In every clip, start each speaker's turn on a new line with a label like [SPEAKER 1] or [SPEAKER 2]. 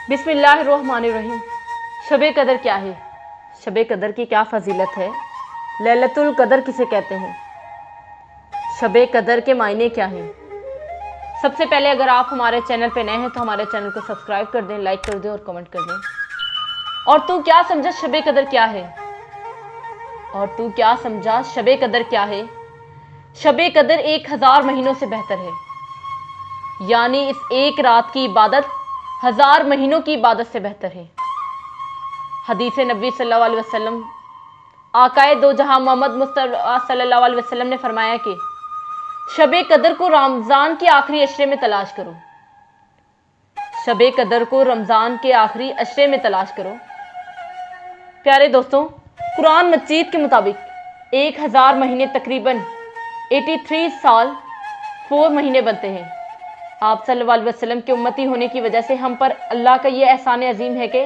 [SPEAKER 1] बिस्मिल्लाहिर्रहमानिर्रहीम। शब कदर क्या है? शब कदर की क्या फ़जीलत है? लैलतुल कदर किसे कहते हैं? शब कदर के मायने क्या हैं? सबसे पहले अगर आप हमारे चैनल पे नए हैं तो हमारे चैनल को सब्सक्राइब कर दें, लाइक कर दें और कमेंट कर दें। और तू क्या समझा शब कदर क्या है? और तू क्या समझा शब कदर क्या है? शब कदर 1000 महीनों से बेहतर है, यानी इस एक रात की इबादत 1000 महीनों की इबादत से बेहतर है। हदीस नबी सल्लल्लाहु अलैहि वसल्लम, आकाए दो जहां मोहम्मद मुस्तफा सल्लल्लाहु अलैहि वसल्लम ने फरमाया कि शब कदर को रमज़ान के आखिरी अशरे में तलाश करो। शब कदर को रमज़ान के आखिरी अशरे में तलाश करो। प्यारे दोस्तों, कुरान मजीद के मुताबिक 1000 महीने तकरीबन 83 साल 4 महीने बनते हैं। आप सल्लल्लाहु अलैहि वसल्लम के उम्मती होने की वजह से हम पर अल्लाह का ये एहसान अजीम है कि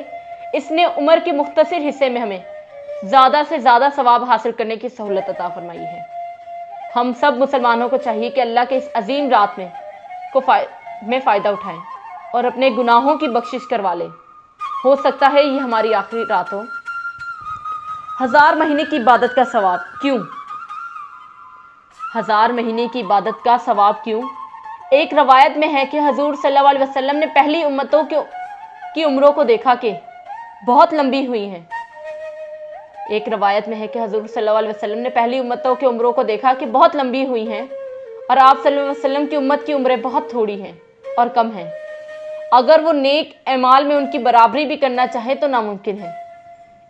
[SPEAKER 1] इसने उम्र के मुख्तसर हिस्से में हमें ज़्यादा से ज़्यादा सवाब हासिल करने की सहूलत अता फरमाई है। हम सब मुसलमानों को चाहिए कि अल्लाह के इस अजीम रात में फ़ायदा उठाएं और अपने गुनाहों की बख्शिश करवा लें। हो सकता है ये हमारी आखिरी रात हो। 1000 महीने की इबादत का सवाब क्यों? 1000 महीने की इबादत का सवाब क्यों? एक रवायत में है कि हजूर सल्लल्लाहु अलैहि वसल्लम ने पहली उम्मतों की उम्रों को देखा कि बहुत लंबी हुई हैं। एक रवायत में है कि हजूर सल्लल्लाहु अलैहि वसल्लम ने पहली उम्मतों की उम्रों को देखा कि बहुत लंबी हुई हैं और आप सल्लल्लाहु अलैहि वसल्लम की उम्मत की उम्रें बहुत थोड़ी हैं और कम हैं। अगर वो नेक एमाल में उनकी बराबरी भी करना चाहे तो नामुमकिन है।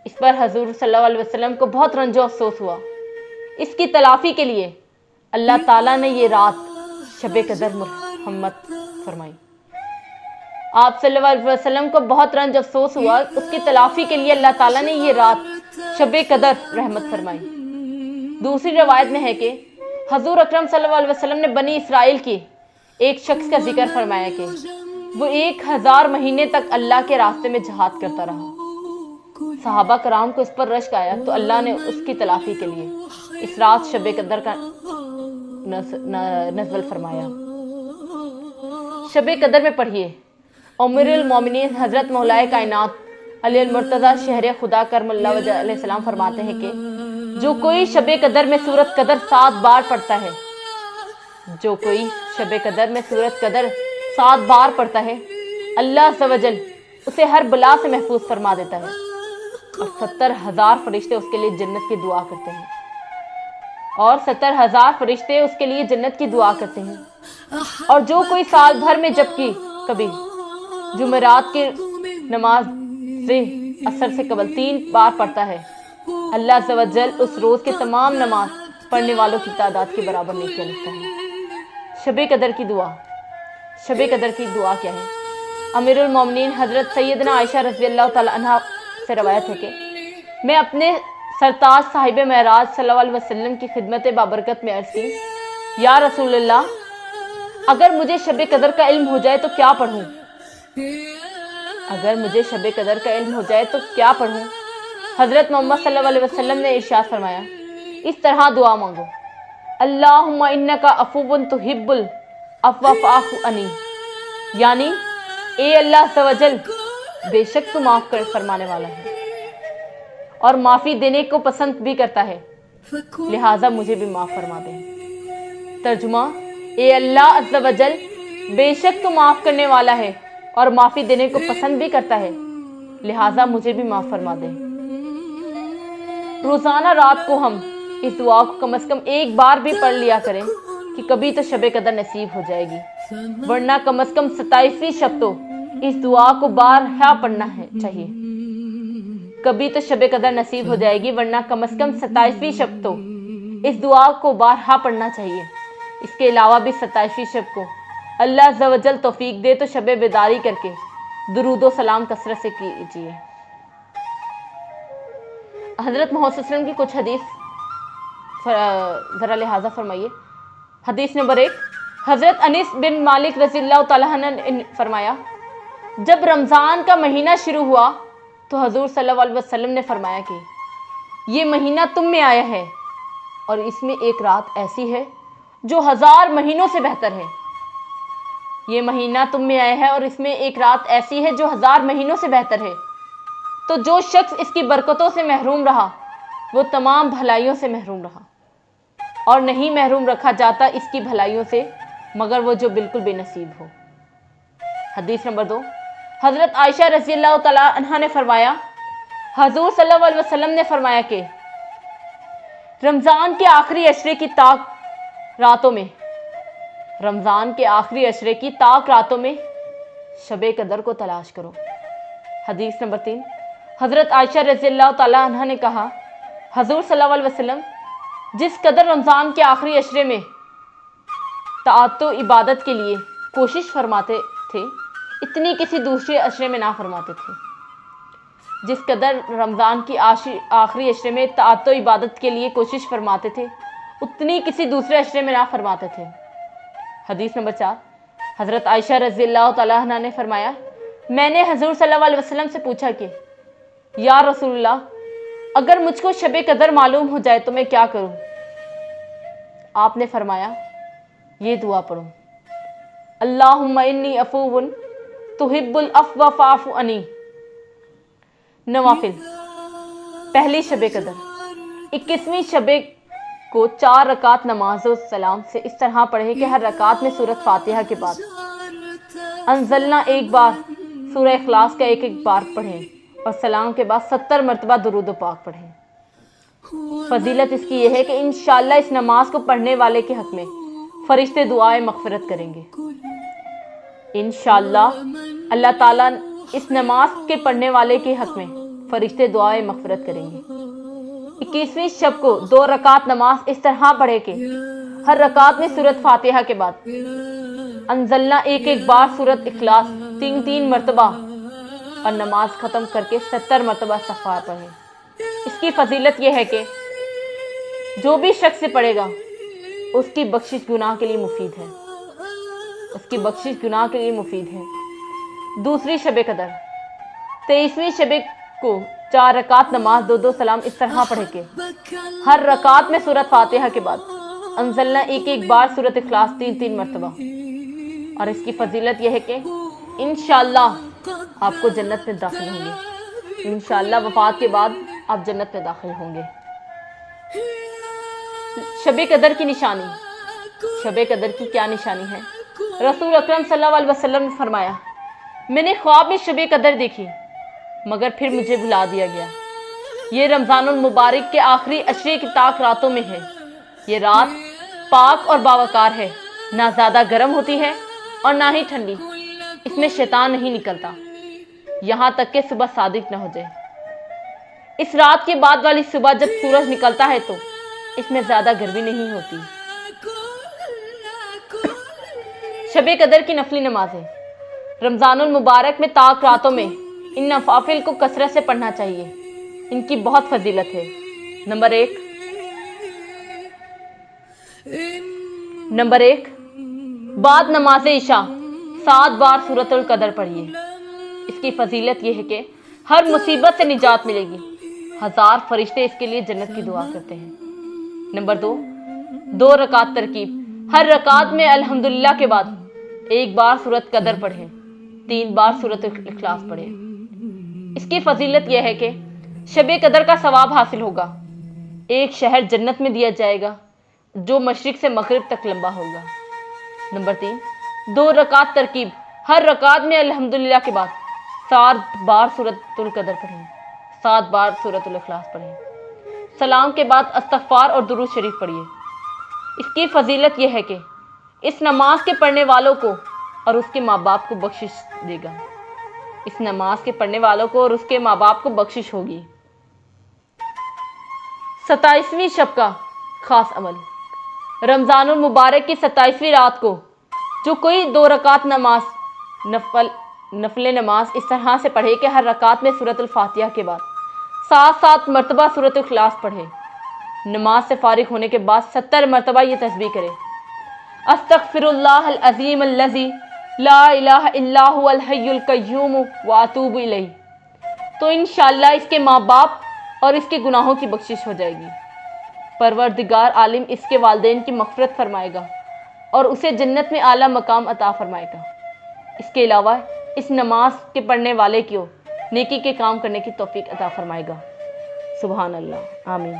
[SPEAKER 1] इस पर हजूर सल्लल्लाहु अलैहि वसल्लम को बहुत रंजो अफसोस हुआ। इसकी तलाफी के लिए अल्लाह ताला ने ये रात शब कदर मुहम्मद फरमाई। आप सल्लल्लाहु अलैहि वसल्लम को बहुत रंज अफसोस हुआ, उसकी तलाफी के लिए अल्लाह ताला ने ये रात शब कदर रहमत फरमाई। दूसरी रवायत में है कि हजूर अकरम सल्लल्लाहु अलैहि वसल्लम ने बनी इसराइल के एक शख्स का जिक्र फरमाया कि वो 1000 महीने तक अल्लाह के रास्ते में जहाद करता रहा। सहाबा कराम को इस पर रश्क आया तो अल्लाह ने उसकी तलाफी के लिए इस रात शब कदर का नज़ल फरमाया। शब कदर में पढ़िए उम्मुल मोमिनीन हज़रत मौलाए कायनात अली अल मुर्तज़ा शहर खुदा करमल्लाहु वजह अलैहिस्सलाम फरमाते हैं कि जो कोई शब कदर में सूरत कदर 7 बार पढ़ता है, जो कोई शब कदर में सूरत कदर 7 बार पढ़ता है, अल्लाह अज़्ज़ व जल उसे हर बला से महफूज फरमा देता है और 70,000 फरिश्ते उसके लिए जन्नत की दुआ करते हैं। और 70,000 फरिश्ते उसके लिए जन्नत की दुआ करते हैं। और जो कोई साल भर में जबकि कभी जुमेरात की नमाज से असर से कबल 3 बार पढ़ता है, अल्लाह अज़्ज़ व जल उस रोज़ के तमाम नमाज पढ़ने वालों की तादाद के बराबर नेकियां लिखता है। शब कदर की दुआ। शब कदर की दुआ क्या है? अमीरुल मोमिनीन हज़रत सैयदना आयशा रज़ियल्लाहु तआला अन्हा से रवायत है कि मैं अपने सरताज साहिब महराज सल्लल्लाहु अलैहि वसल्लम की खिदमत बाबरकत में अर्ज़ की, या रसूलल्लाह, अगर मुझे शब कदर का इल्म हो जाए तो क्या पढ़ूं? अगर मुझे शब कदर का इल्म हो जाए तो क्या पढ़ूं? हज़रत मोहम्मद सल्लल्लाहु अलैहि वसल्लम ने इरशाद फरमाया, इस तरह दुआ मांगो, अल्लाहुम्मा इन्नका अफ़ुव्वुन तुहिब्बुल अफ़्व फ़अफ़ु अन्नी, यानी ए अल्लाह अज़्ज़ व जल, बेशक तू माफ़ कर फरमाने वाला है और माफ़ी देने को पसंद भी करता है, लिहाजा मुझे भी माफ़ फरमा दे। तर्जुमा, ए अल्लाह अज़्ज़ व जल, बेशक तू माफ़ करने वाला है और माफ़ी देने को पसंद भी करता है, लिहाजा मुझे भी माफ़ फरमा दे। रोज़ाना रात को हम इस दुआ को कम से कम 1 बार भी पढ़ लिया करें कि कभी तो शब कदर नसीब हो जाएगी, वरना कम से कम 27वीं शब तो इस दुआ को बारहा पढ़ना है चाहिए। कभी तो शब कदर नसीब हो जाएगी, वरना कम से कम 27वीं शब तो इस दुआ को बारहा पढ़ना चाहिए। इसके अलावा भी 27वीं शब को अल्लाह अज़्ज़ व जल तौफीक दे तो शब बेदारी करके दुरूद सलाम कसरत से कीजिए। हज़रत मोहम्मद सल्लल्लाहु अलैहि वसल्लम की कुछ हदीस ज़रा लिहाजा फरमाइए। हदीस नंबर 1, हज़रत अनीस बिन मालिक रज़ियल्लाहु तआला अन्हु ने फरमाया, जब रमज़ान का महीना शुरू हुआ तो हजूर सल्लल्लाहु अलैहि वसल्लम ने फरमाया कि ये महीना तुम में आया है और इसमें एक रात ऐसी है जो 1000 महीनों से बेहतर है। یہ مہینہ تم میں آیا ہے اور اس میں ایک رات ایسی ہے جو 1000 مہینوں سے بہتر ہے، تو جو شخص اس کی برکتوں سے محروم رہا وہ تمام بھلائیوں سے محروم رہا، اور نہیں محروم رکھا جاتا اس کی بھلائیوں سے مگر وہ جو بالکل بے نصیب ہو۔ حدیث نمبر 2، حضرت عائشہ رضی اللہ تعالیٰ عنہا نے فرمایا، حضور صلی اللہ علیہ وسلم نے فرمایا کہ رمضان کے آخری عشرے کی تاک راتوں میں شب قدر کو تلاش کرو۔ حدیث نمبر 3، حضرت عائشہ رضی اللہ تعالیٰ عنہا نے کہا، حضور صلی اللہ علیہ وسلم جس قدر رمضان کے آخری عشرے میں طاعت و عبادت کے لیے کوشش فرماتے تھے اتنی کسی دوسرے عشرے میں نہ فرماتے تھے۔ جس قدر رمضان کی آخری عشرے میں طاعت و عبادت کے لیے کوشش فرماتے تھے اتنی کسی دوسرے عشرے میں نہ فرماتے تھے۔ حدیث نمبر 4، حضرت عائشہ رضی اللہ تعالیٰ عنہ نے فرمایا، میں نے حضور صلی اللہ علیہ وسلم سے پوچھا کہ یا رسول اللہ، اگر مجھ کو شب قدر معلوم ہو جائے تو میں کیا کروں؟ آپ نے فرمایا، یہ دعا پڑھو، اللہم انی عفو تحب العفو فاعف عنی۔ نوافل: پہلی شب قدر 21ویں شب کو 4 رکعت نماز و سلام سے اس طرح پڑھے کہ ہر رکعت میں سورۃ فاتحہ کے بعد انزلنا ایک بار، سورہ اخلاص کا ایک بار پڑھیں اور سلام کے بعد 70 مرتبہ درود و پاک پڑھیں۔ فضیلت اس کی یہ ہے کہ انشاءاللہ اس نماز کو پڑھنے والے کے حق میں فرشتے دعائے مغفرت کریں گے۔ انشاءاللہ اللہ تعالیٰ اس نماز کے پڑھنے والے کے حق میں فرشتے دعائے مغفرت کریں گے۔ 21ویں شب کو 2 رکعت نماز اس طرح پڑھے کہ ہر رکعت میں سورۃ فاتحہ کے بعد انزلنا ایک بار، سورۃ اخلاص 3 مرتبہ اور نماز ختم کر کے 70 مرتبہ استغفار پڑھیں۔ اس کی فضیلت یہ ہے کہ جو بھی شخص سے پڑھے گا اس کی بخشش گناہ کے لیے مفید ہے۔ دوسری شب قدر 23ویں شب کو 4 رکعت نماز 2 سلام اس طرح پڑھے کہ ہر رکعت میں سورۃ فاتحہ کے بعد انزلنا ایک بار، سورۃ اخلاص 3 مرتبہ، اور اس کی فضیلت یہ ہے کہ انشاءاللہ آپ کو جنت میں داخل ہوں گے۔ انشاءاللہ وفات کے بعد آپ جنت میں داخل ہوں گے۔ شب قدر کی نشانی۔ شب قدر کی کیا نشانی ہے؟ رسول اکرم صلی اللہ علیہ وسلم نے فرمایا، میں نے خواب میں شب قدر دیکھی مگر پھر مجھے بھلا دیا گیا۔ یہ رمضان المبارک کے آخری عشرے کی تاک راتوں میں ہے۔ یہ رات پاک اور باوقار ہے، نہ زیادہ گرم ہوتی ہے اور نہ ہی ٹھنڈی۔ اس میں شیطان نہیں نکلتا یہاں تک کہ صبح صادق نہ ہو جائے۔ اس رات کے بعد والی صبح جب سورج نکلتا ہے تو اس میں زیادہ گرمی نہیں ہوتی۔ شب قدر کی نفلی نمازیں۔ رمضان المبارک میں تاک راتوں میں ان نوافل کو کثرت سے پڑھنا چاہیے، ان کی بہت فضیلت ہے۔ نمبر ایک، بعد نماز عشاء 7 بار سورۃ القدر پڑھیے۔ اس کی فضیلت یہ ہے کہ ہر مصیبت سے نجات ملے گی۔ 1000 فرشتے اس کے لیے جنت کی دعا کرتے ہیں۔ نمبر 2 رکعت ترکیب۔ ہر رکعت میں الحمدللہ کے بعد 1 بار سورۃ قدر پڑھیں، 3 بار سورۃ اخلاص پڑھیں۔ اس کی فضیلت یہ ہے کہ شب قدر کا ثواب حاصل ہوگا۔ ایک شہر جنت میں دیا جائے گا جو مشرق سے مغرب تک لمبا ہوگا۔ نمبر 3، 2 رکعت ترکیب۔ ہر رکعت میں الحمدللہ کے بعد 7 بار سورۃ القدر پڑھیں، 7 بار سورۃ الاخلاص پڑھیں۔ سلام کے بعد استغفار اور درود شریف پڑھیے۔ اس کی فضیلت یہ ہے کہ اس نماز کے پڑھنے والوں کو اور اس کے ماں باپ کو بخشش دے گا۔ اس نماز کے پڑھنے والوں کو اور اس کے ماں باپ کو بخشش ہوگی۔ 27ویں شب کا خاص عمل۔ رمضان المبارک کی 27ویں رات کو جو کوئی 2 رکعت نماز نفل نماز اس طرح سے پڑھے کہ ہر رکعت میں سورۃ الفاتحہ کے بعد 7 مرتبہ سورۃ الاخلاص پڑھے۔ نماز سے فارغ ہونے کے بعد 70 مرتبہ یہ تسبیح کرے، استغفر اللہ العظیم الذی لا الہ الا هو الحی القیوم واتوب الیہ۔ تو انشاءاللہ اس کے ماں باپ اور اس کے گناہوں کی بخشش ہو جائے گی۔ پروردگار عالم اس کے والدین کی مغفرت فرمائے گا اور اسے جنت میں اعلیٰ مقام عطا فرمائے گا۔ اس کے علاوہ اس نماز کے پڑھنے والے کو نیکی کے کام کرنے کی توفیق عطا فرمائے گا۔ سبحان اللہ، آمین۔